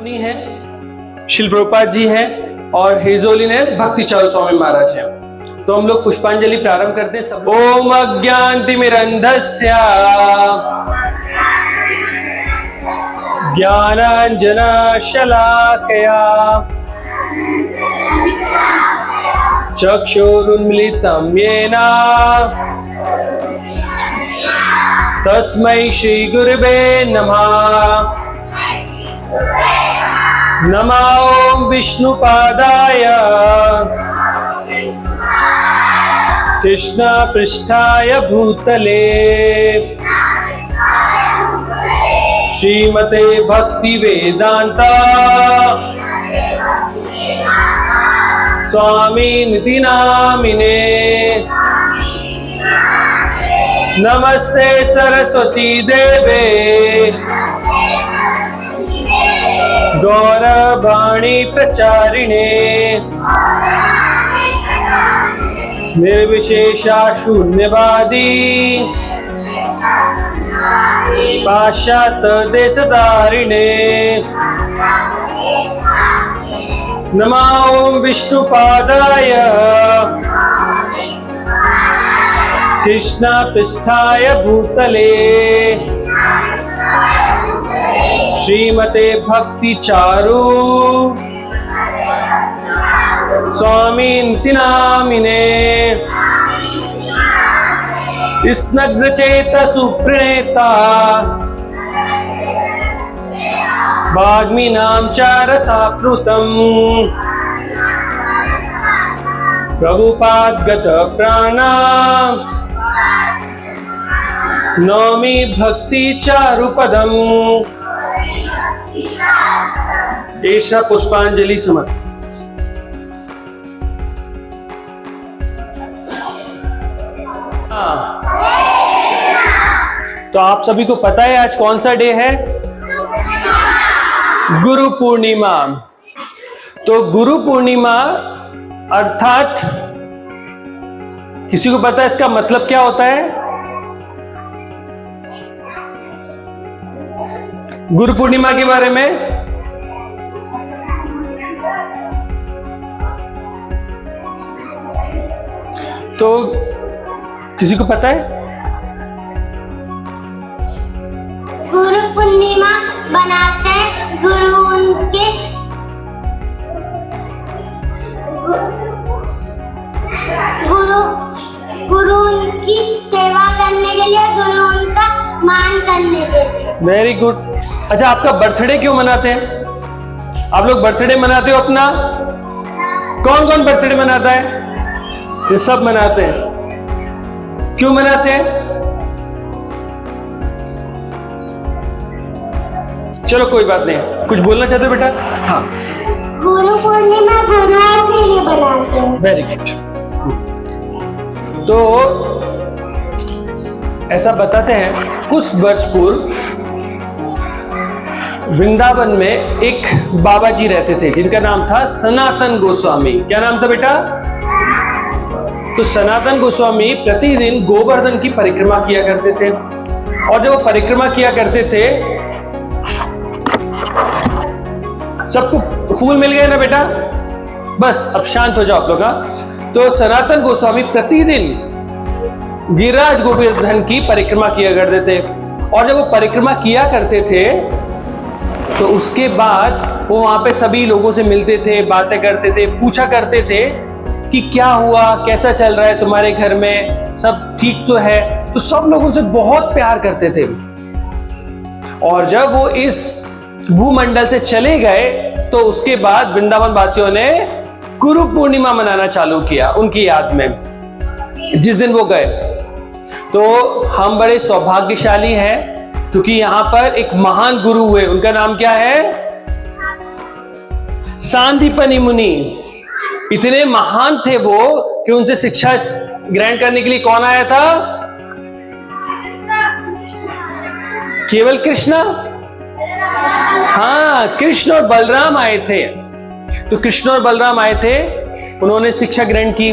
मुनि हैं, श्रील प्रभुपाद जी हैं और हिज होलीनेस भक्ति चारू स्वामी महाराज हैं। तो हम लोग पुष्पांजलि प्रारंभ करते हैं सब। ओम अज्ञानतिमिरन्धस्य ज्ञानांजनशलाकया चक्षुरुन्मीलितं येन तस्मै श्री गुरुवे नमः। नमो ओम विष्णुपादाय कृष्ण पृष्ठाय भूतले श्रीमते भक्ति वेदांता स्वामी निति नामिने। नमस्ते सरस्वती देवे गौरवाणी प्रचारिणे निर्विशेषा शून्यवादी पाश्चात्य देशधारिणे। नमो ओम विष्णुपादाय कृष्ण पृष्ठाय भूतले श्रीमते भक्ति चारू स्वामी निति नामिने। स्नग्ध चेत सुप्रणेता वाग्मी नाम चारसाप्लुतम् प्रभुपाद गत प्राणा नौमी भक्ति चारुपदम्। ऐसा पुष्पांजलि समर्पित। तो आप सभी को पता है आज कौन सा डे है? गुरु पूर्णिमा। तो गुरु पूर्णिमा अर्थात किसी को पता है इसका मतलब क्या होता है? गुरु पूर्णिमा के बारे में तो किसी को पता है? गुरु पूर्णिमा बनाते हैं गुरु उनके गुरु उनकी सेवा करने के लिए, गुरु उनका मान करने के लिए। Very good. अच्छा, आपका बर्थडे क्यों मनाते हैं? आप लोग बर्थडे मनाते हो अपना? कौन कौन बर्थडे मनाता है? ये सब मनाते हैं। क्यों मनाते हैं? चलो कोई बात नहीं। कुछ बोलना चाहते हो बेटा? हाँ। गुरु पूर्णिमा गुरुओं के लिए बनाते हैं। Very good. तो ऐसा बताते हैं कुछ वर्ष पूर्व वृंदावन में एक बाबा जी रहते थे जिनका नाम था सनातन गोस्वामी। क्या नाम था बेटा? तो सनातन गोस्वामी प्रतिदिन गोवर्धन की परिक्रमा किया करते थे और जब वो परिक्रमा किया करते थे, सबको फूल मिल गए ना बेटा? बस अब शांत हो जाओ आप लोग। तो सनातन गोस्वामी प्रतिदिन गिरिराज गोवर्धन की परिक्रमा किया करते थे और जब वो परिक्रमा किया करते थे तो उसके बाद वो वहां पे सभी लोगों से मिलते थे, बातें करते थे, पूछा करते थे कि क्या हुआ, कैसा चल रहा है तुम्हारे घर में, सब ठीक तो है। तो सब लोगों से बहुत प्यार करते थे। और जब वो इस भूमंडल से चले गए तो उसके बाद वृंदावन वासियों ने गुरु पूर्णिमा मनाना चालू किया उनकी याद में, जिस दिन वो गए। तो हम बड़े सौभाग्यशाली हैं क्योंकि यहां पर एक महान गुरु हुए। उनका नाम क्या है? सांदीपनी मुनि। इतने महान थे वो कि उनसे शिक्षा ग्रहण करने के लिए कौन आया था? केवल कृष्ण? हाँ, कृष्ण और बलराम आए थे। तो कृष्ण और बलराम आए थे, उन्होंने शिक्षा ग्रहण की।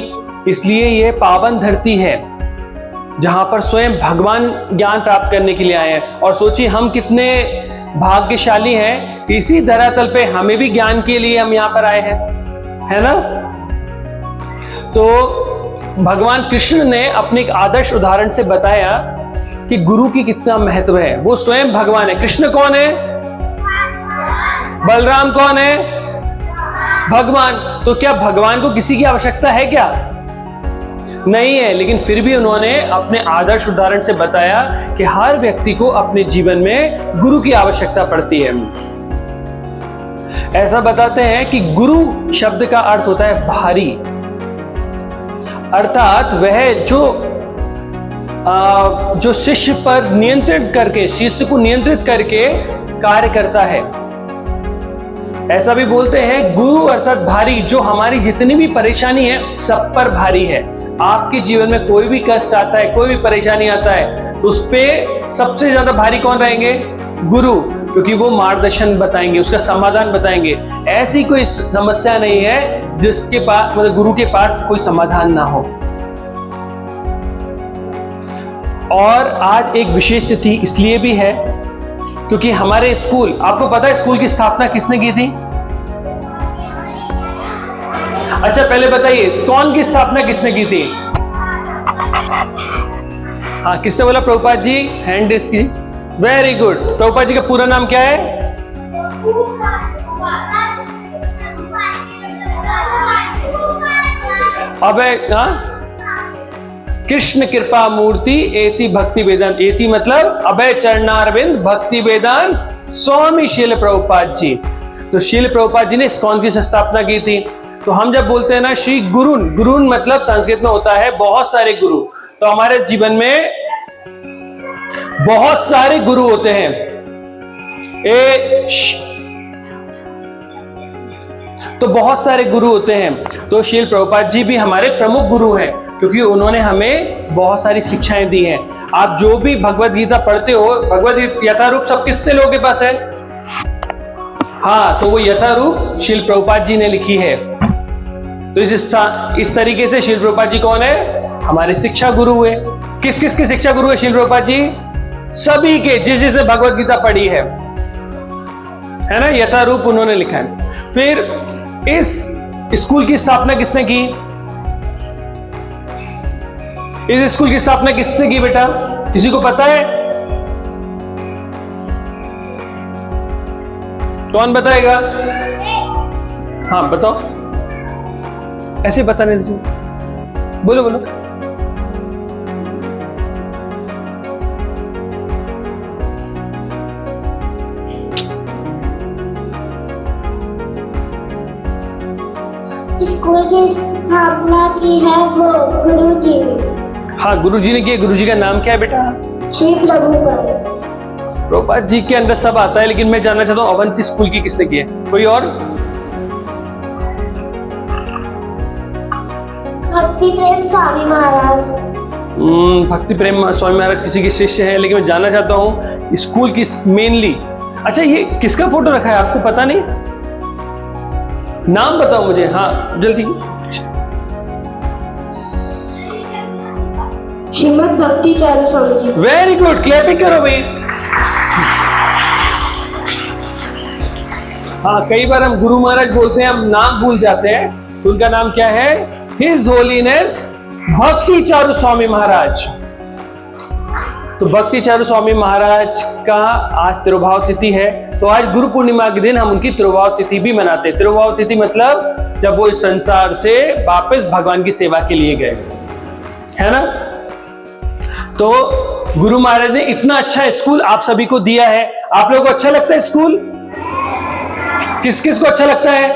इसलिए यह पावन धरती है जहां पर स्वयं भगवान ज्ञान प्राप्त करने के लिए आए हैं। और सोचिए हम कितने भाग्यशाली हैं, इसी धरातल पे हमें भी ज्ञान के लिए हम यहाँ पर आए हैं, है ना। तो भगवान कृष्ण ने अपने एक आदर्श उदाहरण से बताया कि गुरु की कितना महत्व है। वो स्वयं भगवान है। कृष्ण कौन है? बलराम कौन है? भगवान। तो क्या भगवान को किसी की आवश्यकता है क्या? नहीं है, लेकिन फिर भी उन्होंने अपने आदर्श उदाहरण से बताया कि हर व्यक्ति को अपने जीवन में गुरु की आवश्यकता पड़ती है। ऐसा बताते हैं कि गुरु शब्द का अर्थ होता है भारी, अर्थात वह जो शिष्य पर नियंत्रित करके, शिष्य को नियंत्रित करके कार्य करता है। ऐसा भी बोलते हैं गुरु अर्थात भारी, जो हमारी जितनी भी परेशानी है सब पर भारी है। आपके जीवन में कोई भी कष्ट आता है, कोई भी परेशानी आता है, तो उस पे सबसे ज्यादा भारी कौन रहेंगे? गुरु, क्योंकि वो मार्गदर्शन बताएंगे, उसका समाधान बताएंगे। ऐसी कोई समस्या नहीं है जिसके पास, मतलब गुरु के पास कोई समाधान ना हो। और आज एक विशेष तिथि इसलिए भी है क्योंकि हमारे स्कूल, आपको पता है स्कूल की स्थापना किसने की थी? अच्छा पहले बताइए, इस्कॉन की स्थापना किसने की थी? हाँ, किसने बोला? प्रभुपाद जी। हैंड रेस की। Very good. प्रभुपाद जी का पूरा नाम क्या है? अभय, कृष्ण कृपा मूर्ति एसी भक्ति वेदांत। एसी मतलब अभय चरणारविंद भक्ति वेदांत स्वामी शील प्रभुपाद जी। तो शील प्रभुपाद जी ने इस्कॉन की स्थापना की थी। तो हम जब बोलते हैं ना श्री गुरुन, गुरुन मतलब संस्कृत में होता है बहुत सारे गुरु। तो हमारे जीवन में बहुत सारे गुरु होते हैं। तो बहुत सारे गुरु होते हैं। तो शील प्रभुपाद जी भी हमारे प्रमुख गुरु हैं, क्योंकि उन्होंने हमें बहुत सारी शिक्षाएं दी हैं। आप जो भी भगवद गीता पढ़ते हो, भगवद गीता यथारूप सब कितने लोगों के पास है? हाँ, तो वो यथारूप शील प्रभुपाद जी ने लिखी है। तो इस तरीके से शील प्रभुपाद जी कौन है? हमारे शिक्षा गुरु हुए। किस किस के शिक्षा गुरु है शील प्रभुपाद जी? सभी के, जिसे भगवद गीता पढ़ी है ना, यथारूप उन्होंने लिखा है। फिर इस स्कूल की स्थापना किसने की? इस स्कूल की स्थापना किसने की बेटा? किसी को पता है? कौन बताएगा? हाँ बताओ, ऐसे बताने दीजिए, बोलो बोलो। स्कूल की स्थापना की है वो गुरुजी ने। हाँ, गुरुजी ने की है। गुरुजी का नाम क्या है बेटा? श्री प्रभुपाद। प्रभुपाद जी के अंदर सब आता है, लेकिन मैं जानना चाहता हूँ अवंती स्कूल की किसने की है? कोई और? भक्ति प्रेम स्वामी महाराज। भक्ति प्रेम स्वामी महाराज किसी के शिष्य हैं, लेकिन मैं जानना चाहता हूँ स्कूल की मेनली। अच्छा, ये किसका फोटो रखा है आपको पता नहीं? नाम बताओ मुझे। हाँ जल्दी। श्रीमद भक्ति Charu Swami ji. Very good, clapping करो भाई। हाँ, कई बार हम गुरु महाराज बोलते हैं, हम नाम भूल जाते हैं। उनका नाम क्या है? हिज होलीनेस भक्ति चारू स्वामी महाराज। तो भक्ति चारू स्वामी महाराज का आज तिरुभाव तिथि है। तो आज गुरु पूर्णिमा के दिन हम उनकी तिरुभाव तिथि भी मनाते हैं। तिरुभाव तिथि मतलब जब वो इस संसार से वापस भगवान की सेवा के लिए गए, है ना। तो गुरु महाराज ने इतना अच्छा स्कूल आप सभी को दिया है। आप लोगों को अच्छा लगता है स्कूल? किस किस को अच्छा लगता है?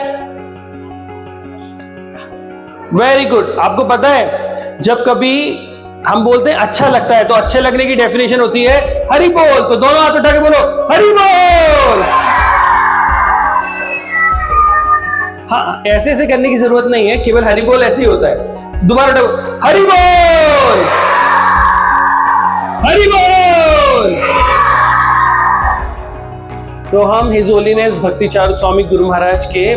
Very good. आपको पता है जब कभी हम बोलते हैं अच्छा लगता है, तो अच्छे लगने की डेफिनेशन होती है हरि बोल। तो दोनों हाथ उठा के बोलो हरि बोल। हाँ, ऐसे ऐसे करने की जरूरत नहीं है, केवल हरि बोल ऐसे ही होता है। दोबारा उठाओ, हरि बोल, हरि बोल। तो हम हिज होलीनेस भक्ति चारू स्वामी गुरु महाराज के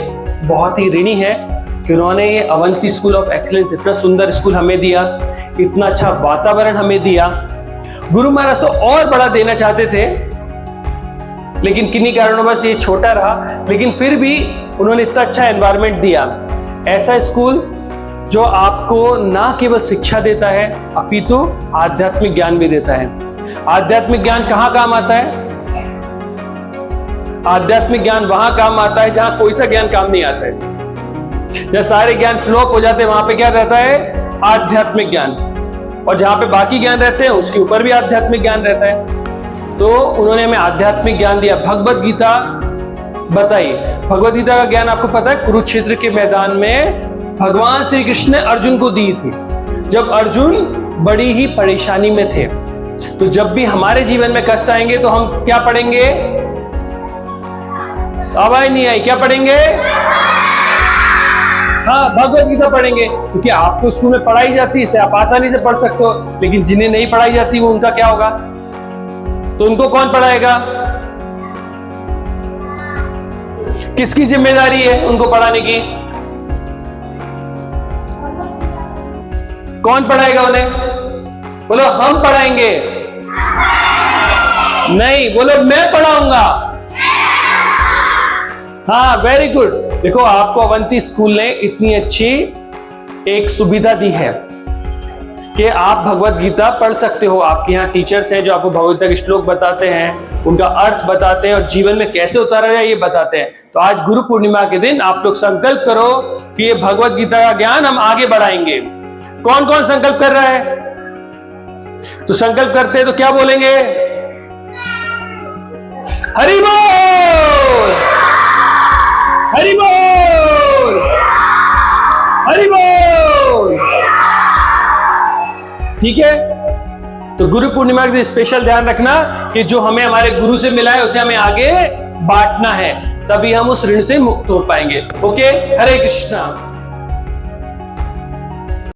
बहुत ही ऋणी हैं कि उन्होंने ये अवंती स्कूल ऑफ एक्सीलेंस, इतना सुंदर स्कूल हमें दिया, इतना अच्छा वातावरण हमें दिया। गुरु महाराज तो और बड़ा देना चाहते थे, लेकिन किन्हीं कारणों से ये छोटा रहा, लेकिन फिर भी उन्होंने इतना अच्छा एनवायरनमेंट दिया। ऐसा स्कूल जो आपको ना केवल शिक्षा देता है अपितु आध्यात्मिक ज्ञान भी देता है। आध्यात्मिक ज्ञान कहाँ काम आता है? आध्यात्मिक ज्ञान वहां काम आता है जहां कोई सा ज्ञान काम नहीं आता है। जब सारे ज्ञान फ्लॉप हो जाते हैं वहां पे क्या रहता है? आध्यात्मिक ज्ञान। और जहां पे बाकी ज्ञान रहते हैं उसके ऊपर भी आध्यात्मिक ज्ञान रहता है। तो उन्होंने हमें आध्यात्मिक ज्ञान दिया। भगवत गीता बताइए, भगवत गीता का ज्ञान आपको पता है कुरुक्षेत्र के मैदान में भगवान श्री कृष्ण ने अर्जुन को दी थी, जब अर्जुन बड़ी ही परेशानी में थे। तो जब भी हमारे जीवन में कष्ट आएंगे तो हम क्या पढ़ेंगे? आवाज नहीं आई, क्या पढ़ेंगे? हाँ, भगवत गीता पढ़ेंगे, क्योंकि आपको स्कूल में पढ़ाई जाती है इसलिए आप आसानी से पढ़ सकते हो। लेकिन जिन्हें नहीं पढ़ाई जाती वो उनका क्या होगा? तो उनको कौन पढ़ाएगा? किसकी जिम्मेदारी है उनको पढ़ाने की? कौन पढ़ाएगा उन्हें? बोलो हम पढ़ाएंगे। नहीं, बोलो मैं पढ़ाऊंगा। हाँ, वेरी गुड। देखो, आपको अवंती स्कूल ने इतनी अच्छी एक सुविधा दी है कि आप भगवत गीता पढ़ सकते हो। आपके यहाँ टीचर्स हैं जो आपको भगवत गीता के श्लोक बताते हैं, उनका अर्थ बताते हैं और जीवन में कैसे उतारा जाए ये बताते हैं। तो आज गुरु पूर्णिमा के दिन आप लोग संकल्प करो कि ये भगवत गीता का ज्ञान हम आगे बढ़ाएंगे। कौन कौन संकल्प कर रहा है? तो संकल्प करते हैं तो क्या बोलेंगे? हरि बोल, हरि बोल, हरि बोल। ठीक है? तो गुरु पूर्णिमा के दिन स्पेशल ध्यान रखना कि जो हमें हमारे गुरु से मिला है उसे हमें आगे बांटना है, तभी हम उस ऋण से मुक्त हो पाएंगे। ओके, हरे कृष्णा।